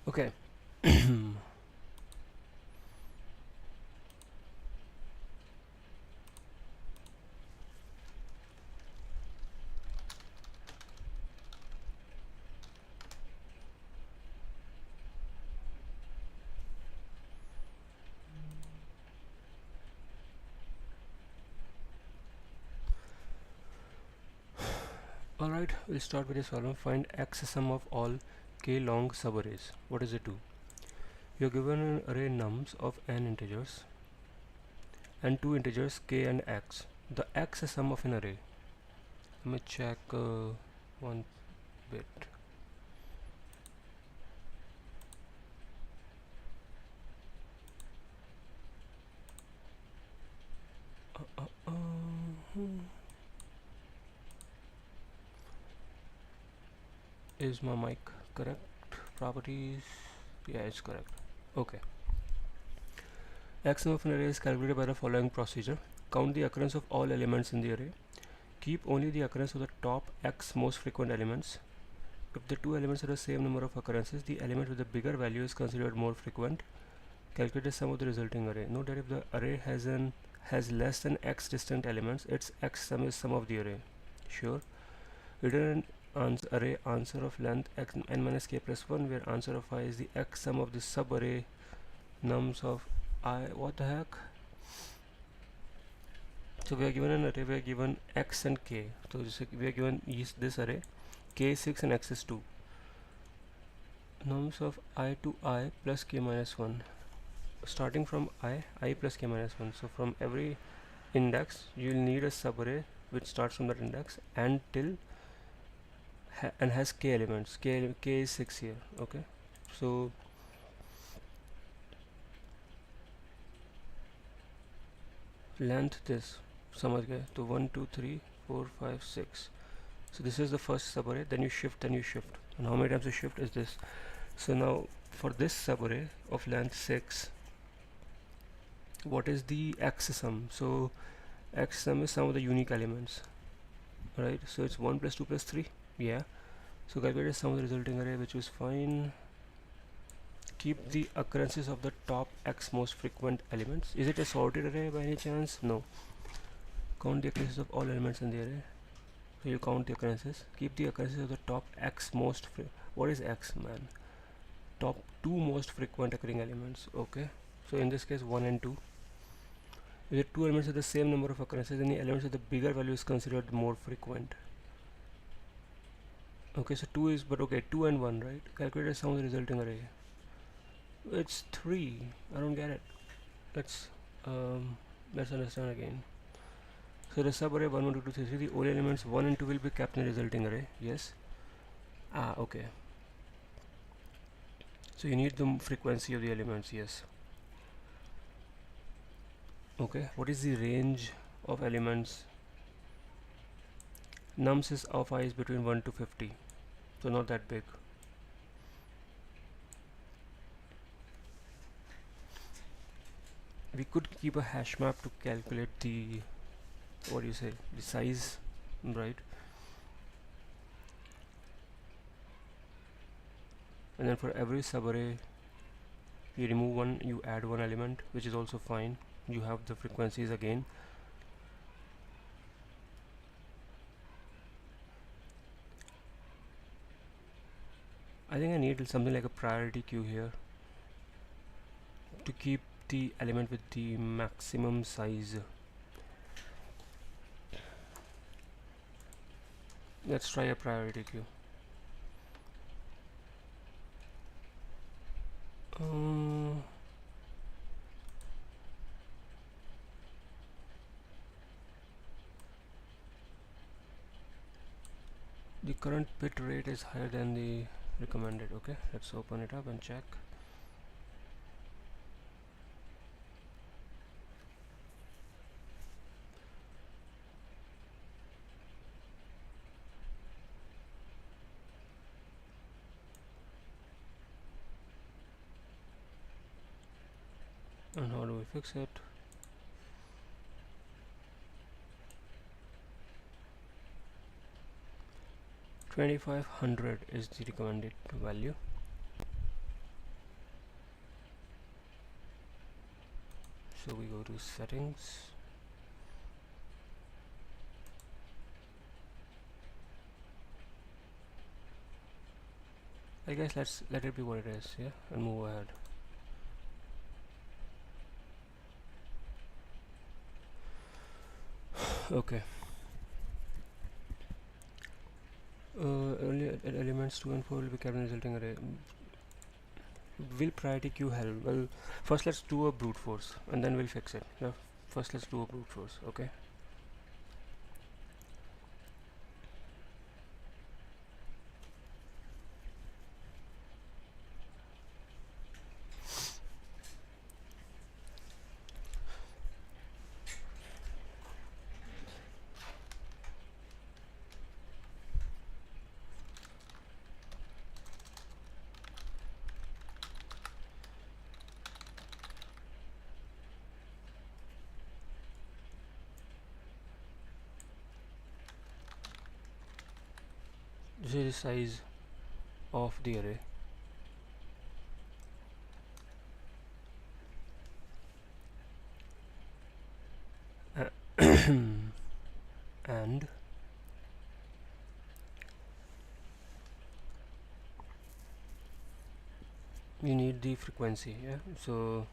Okay. Alright, we'll start with this problem. Find x sum of all k long subarrays. What does it do? You're given an array nums of n integers and two integers k and x. The x sum of an array. Let me check one bit. Hmm. Is my mic correct? Properties. Yeah, it's correct. Okay. X sum of an array is calculated by the following procedure. Count the occurrence of all elements in the array. Keep only the occurrence of the top x most frequent elements. If the two elements have the same number of occurrences, the element with the bigger value is considered more frequent. Calculate the sum of the resulting array. Note that if the array has less than x distinct elements, its x sum is sum of the array. Sure. Return an array answer of length x n minus k plus 1, where answer of I is the x sum of the subarray nums of I. What the heck? So we are given an array, we are given x and k. So we are given this array, k is 6 and x is 2. Nums of I to I plus k minus 1. Starting from I plus k minus 1. So from every index, you will need a subarray which starts from that index and till and has k elements. K is 6 here. Okay. So length this समझ गए तो 1 2 3 4 5 6. So this is the first subarray, then you shift, and how many times you shift is this. So now for this subarray of length 6, what is the x sum? So x sum is sum of the unique elements, right? So it's 1 plus 2 plus 3. Yeah. So calculate the sum of the resulting array, which is fine. Keep the occurrences of the top x most frequent elements. Is it a sorted array by any chance? No. Count the occurrences of all elements in the array. So you count the occurrences. Keep the occurrences of the top x most what is x, man? Top two most frequent occurring elements. Okay. So in this case 1 and 2. If the two elements have the same number of occurrences, then the elements with the bigger value is considered more frequent. Okay, so 2 is, but okay, 2 and 1, right? Calculate the sum of the resulting array. It's 3. I don't get it. Let's understand again. So the subarray 1 1 2 2 3 3, the only elements 1 and 2 will be kept in the resulting array. Yes. Okay. So you need the frequency of the elements. Yes. Okay. What is the range of elements? Nums is of I is between 1 to 50, so not that big. We could keep a hash map to calculate the, what do you say, the size, right? And then for every subarray you remove one, you add one element, which is also fine. You have the frequencies again. I think I need something like a priority queue here to keep the element with the maximum size. Let's try a priority queue. The current bit rate is higher than the recommended. Okay, let's open it up and check. And how do we fix it? $2500 is the recommended value. So we go to settings. I guess let's let it be what it is, yeah, and move ahead. Okay. Early elements 2 and 4 will be kept in resulting array. Will priority queue help? Well, first let's do a brute force and then we'll fix it. Yeah. First let's do a brute force, okay? This is the size of the array. And you need the frequency, yeah? So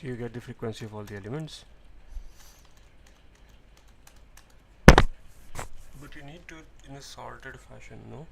you get the frequency of all the elements. But you need to in a sorted fashion, no?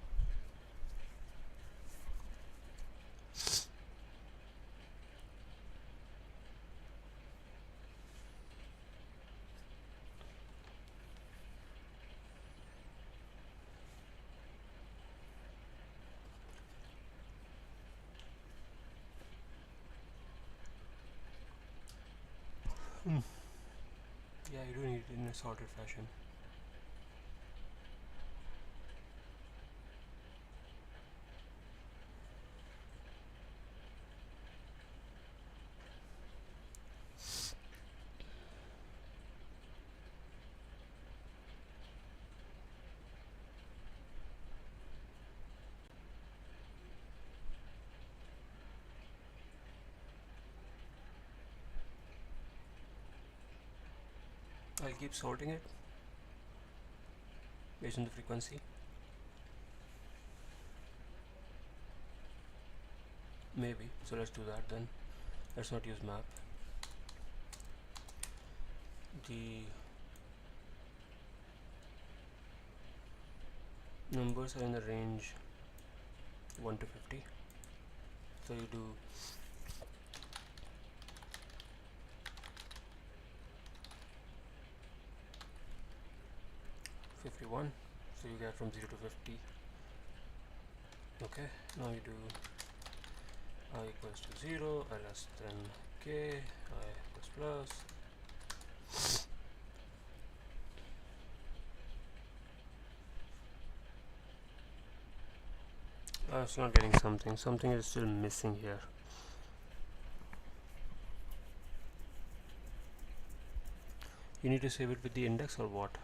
Yeah, you do need it in a sorted fashion. I'll keep sorting it based on the frequency. Maybe. So let's do that then. Let's not use map. The numbers are in the range 1 to 50. So you do 51. So you get from 0 to 50. Okay. Now you do I equals to 0, I less than k, I plus plus. I'm still not getting something. Something is still missing here. You need to save it with the index or what?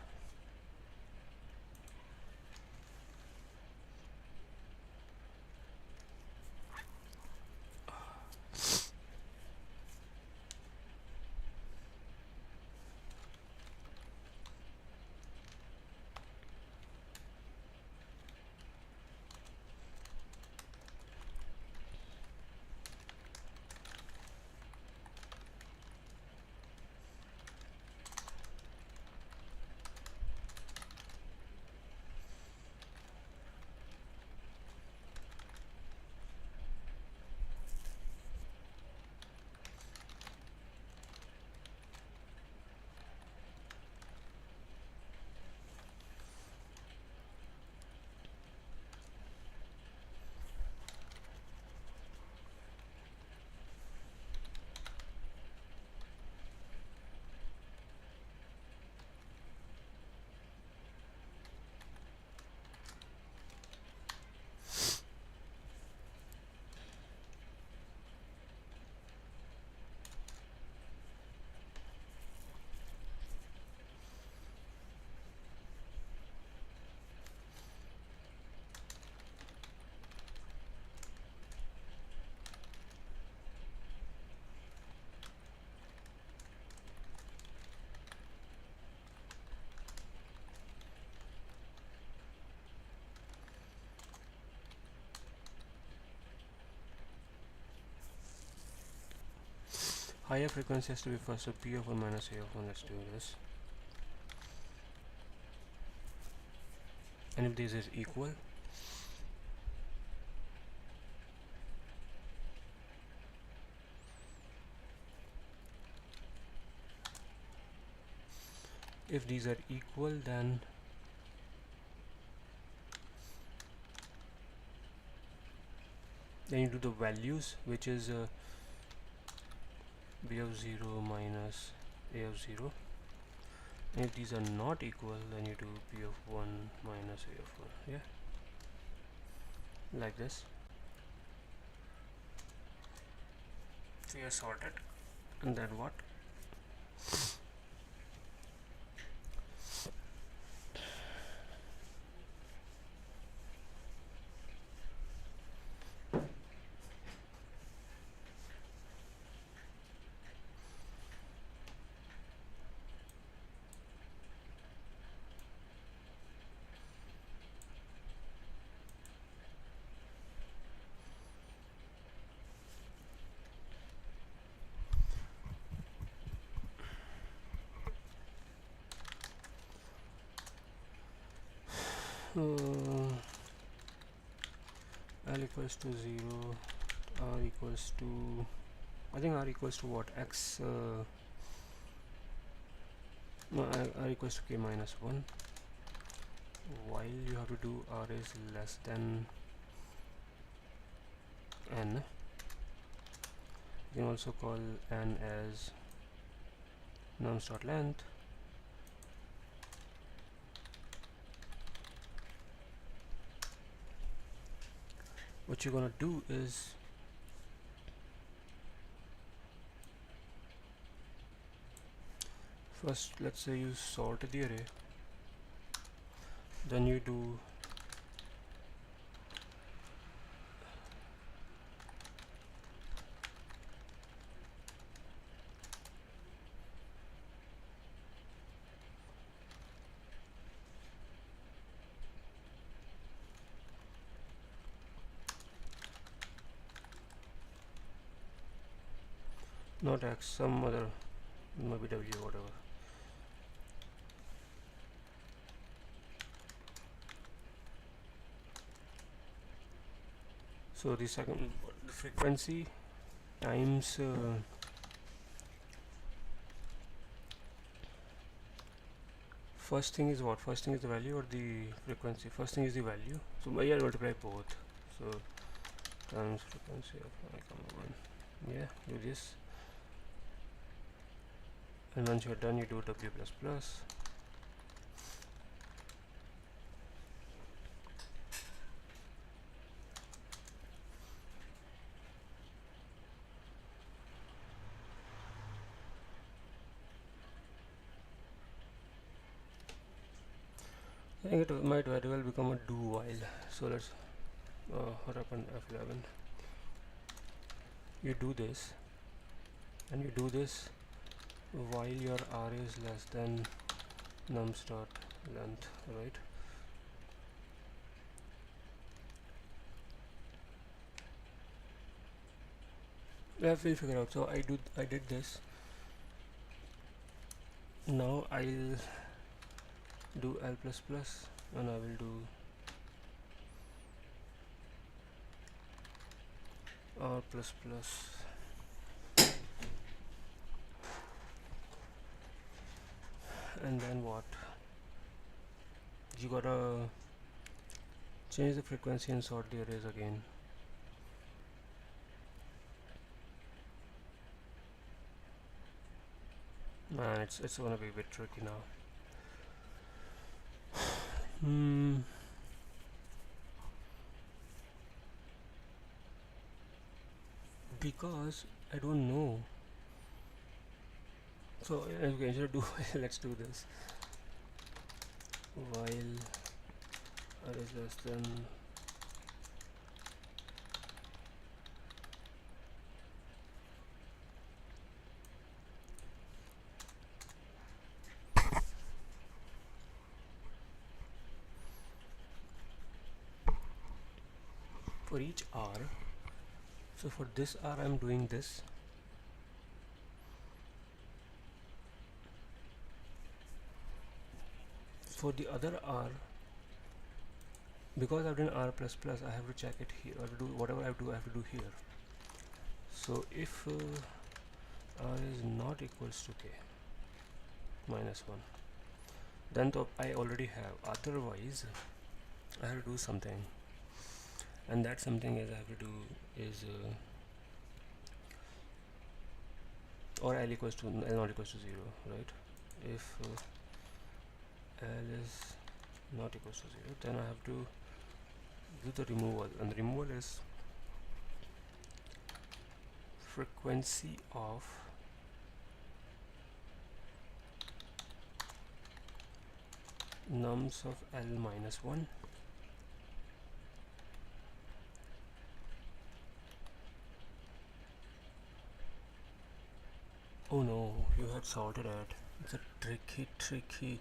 higher frequency has to be first, so p of 1 minus a of 1. Let's do this. And if this is equal, if these are equal, then you do the values, which is b of 0 minus a of 0. And if these are not equal, then you do b of 1 minus a of 1. Yeah, like this. So you are sorted. And then what? L equals to 0, R equals to, I think R equals to what, X, no, R equals to K minus 1, while you have to do R is less than N. You can also call N as nums.length. What you're gonna do is first, let's say you sort the array, then you do not X, some other, maybe W, whatever. So the second, the frequency times first thing is what? First thing is the value or the frequency? First thing is the value. So I multiply both. So times frequency of I, 1. Yeah, do this. And once you're done, you do W plus plus. I think it might very well become a do while. So let's what happened F11. You do this, and you do this while your R is less than nums dot length, right? Yeah, we'll figure out. So I did this. Now I'll do L plus plus, and I will do R plus plus, and then what? You gotta change the frequency and sort the arrays again. Man, it's gonna be a bit tricky now. Because I don't know. So okay, instead of do let's do this. While R is less than for each R. So for this R I'm doing this, For the other r, because I've done r plus plus, I have to check it here. I have to do whatever I have to do, I have to do here. So if r is not equals to k minus 1, then I already have. Otherwise I have to do something, and that something is I have to do is or l equals to l not equals to 0, right? If l is not equals to 0, then I have to do the removal, and the removal is frequency of nums of l minus 1 . Oh no, you had sorted it. It's a tricky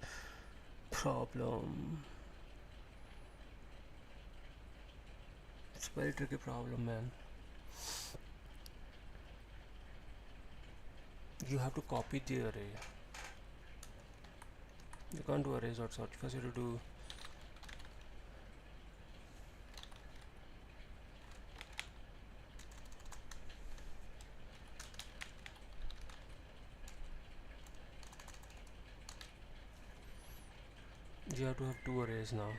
problem. It's a very tricky problem, man. You have to copy the array. You can't do arrays or sort. First you have to do you have to have two arrays now.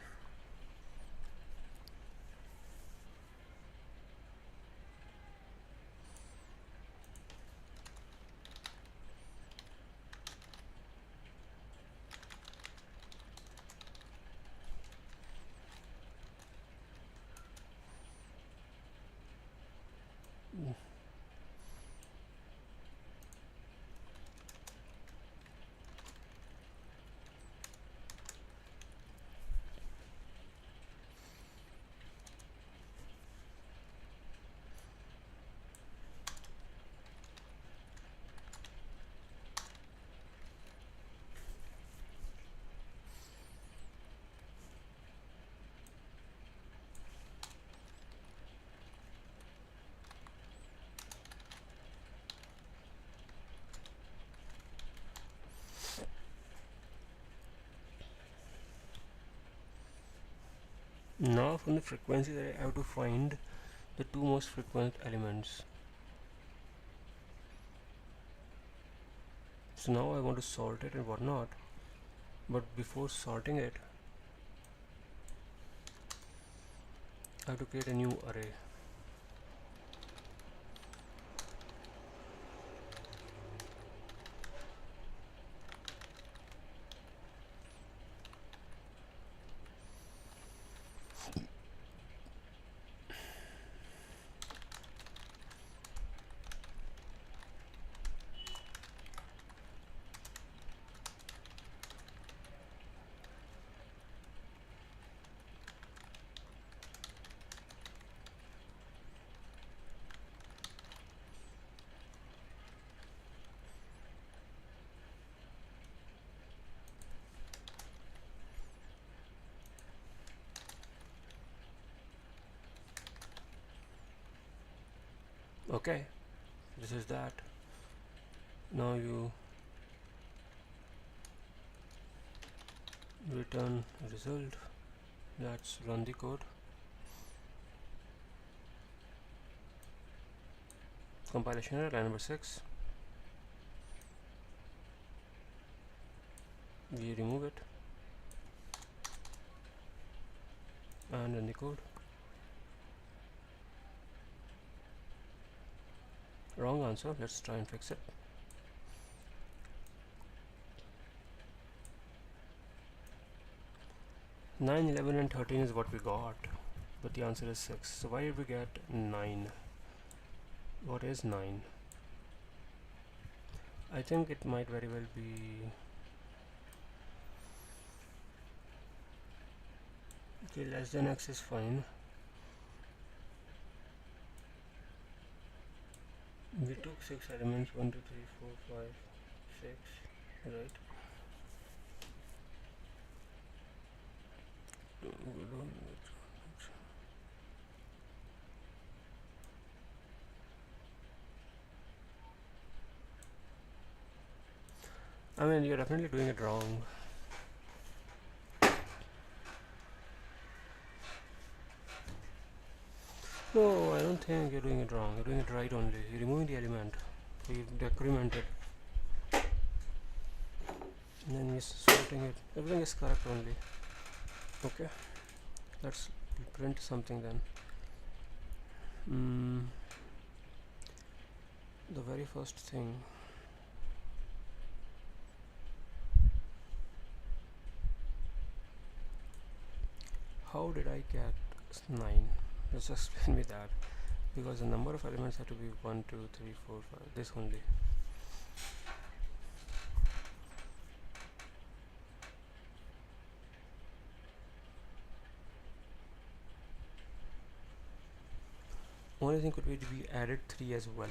Now from the frequency array I have to find the two most frequent elements. So now I want to sort it and whatnot, but before sorting it I have to create a new array. Okay, this is that. Now you return a result. Let's run the code. Compilation error, line number 6. We remove it and run the code. Wrong answer. Let's try and fix it. 9, 11 and 13 is what we got, but the answer is 6. So why did we get 9? What is 9? I think it might very well be okay. Less than x is fine. We took 6 elements, 1 2 3 4 5 6, right? I mean, you're definitely doing it wrong. No, I don't think you're doing it wrong. You're doing it right only. You're removing the element. So you decrement it. And then you're sorting it. Everything is correct only. Okay. Let's print something then. The very first thing. How did I get 9? Just explain me that. Because the number of elements have to be 1, 2, 3, 4, 5. This only. Only thing could be to be added 3 as well.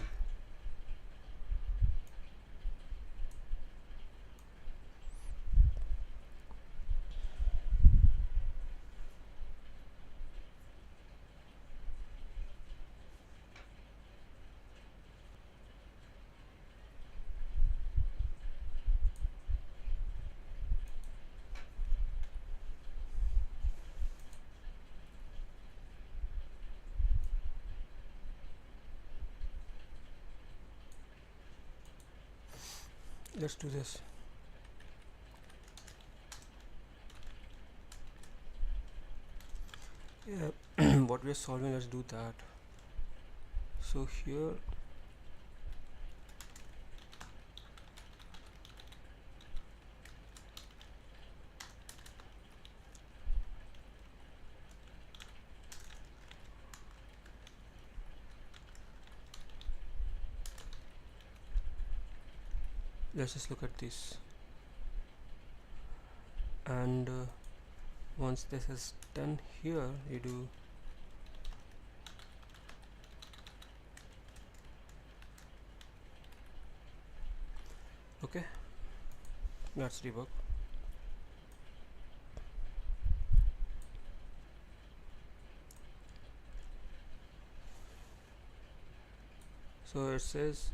Let's do this. Yeah, what we are solving, let's do that. So here let's just look at this, and once this is done, here you do okay. Let's debug. So it says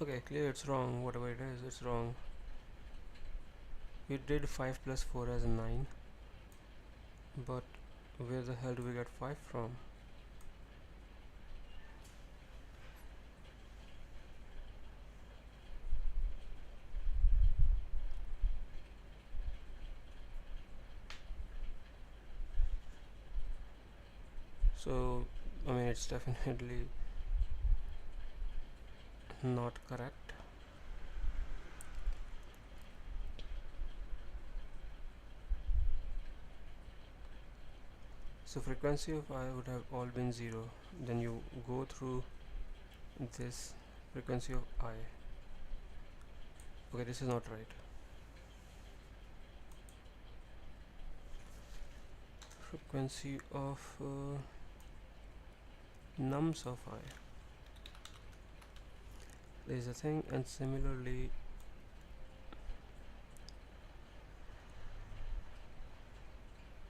okay, clear, it's wrong. Whatever it is, it's wrong. We did 5 plus 4 as 9, but where the hell do we get 5 from? So I mean, it's definitely not correct. So frequency of I would have all been 0. Then you go through this frequency of I. Okay, this is not right. Frequency of nums of I. There is a thing, and similarly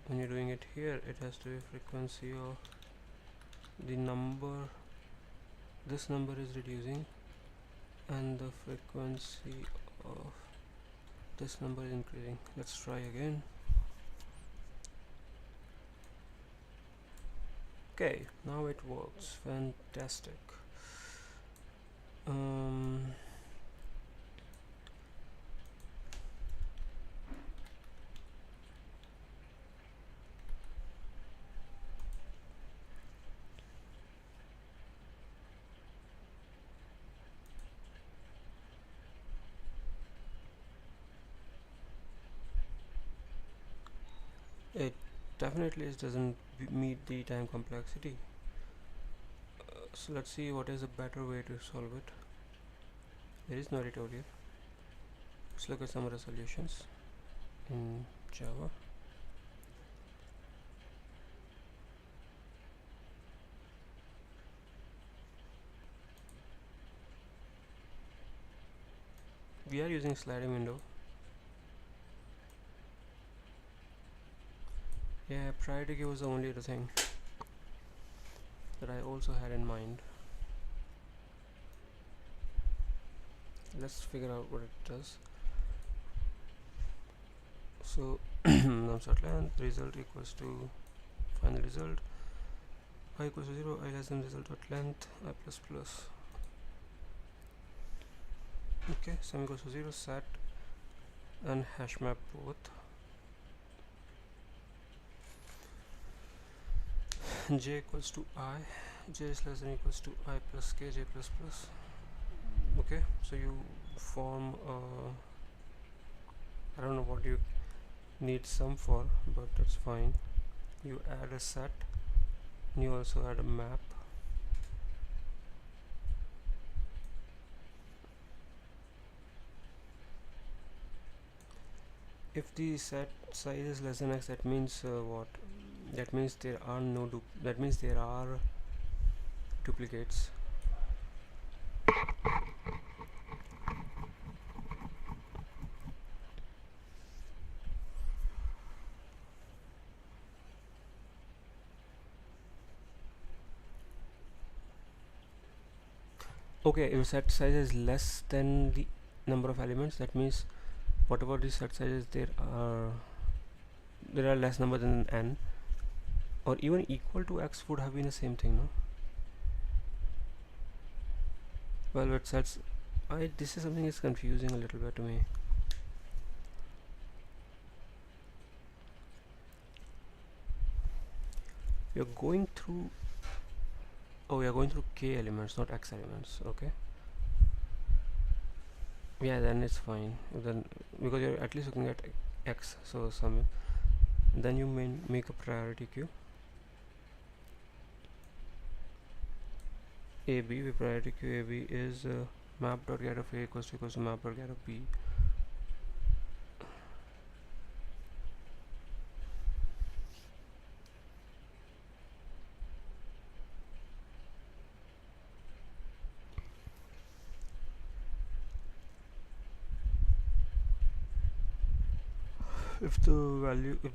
when you're doing it here, it has to be frequency of the number. This number is reducing, and the frequency of this number is increasing. Let's try again. Okay, now it works. Fantastic. It definitely doesn't meet the time complexity. So let's see what is a better way to solve it. There is no tutorial. Let's look at some other solutions in Java. We are using sliding window. Yeah, priority queue was the only other thing that I also had in mind. Let's figure out what it does. So num.length result equals to find find the result. I equals to 0, I less than result dot length, I plus plus. Okay, sum equals to 0, set and hash map both. J equals to I, j is less than equals to I plus k, j plus plus. Okay, so you form I don't know what you need sum for, but that's fine. You add a set and you also add a map. If the set size is less than x, that means what? That means there are no that means there are duplicates. Okay, if set size is less than the number of elements, that means whatever the set sizes there are less number than n, or even equal to x would have been the same thing, no? Well, it sets this is something is confusing a little bit to me. You're going through we are going through k elements, not x elements. Okay, yeah, then it's fine. Then because you're at least looking at x, so then you may make a priority queue. AB with priority queue AB is map.get of A equals to map.get of B. If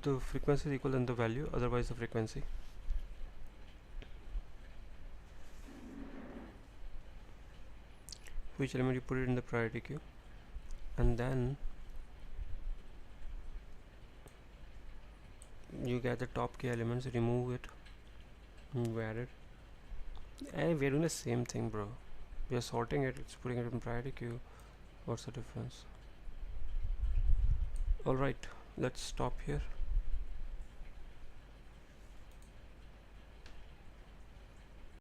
the frequency is equal, then the value, otherwise the frequency. Which element you put it in the priority queue, and then you get the top k elements, remove it, you add it, and we're doing the same thing, bro. We are sorting it, it's putting it in priority queue. What's the difference? Alright, let's stop here.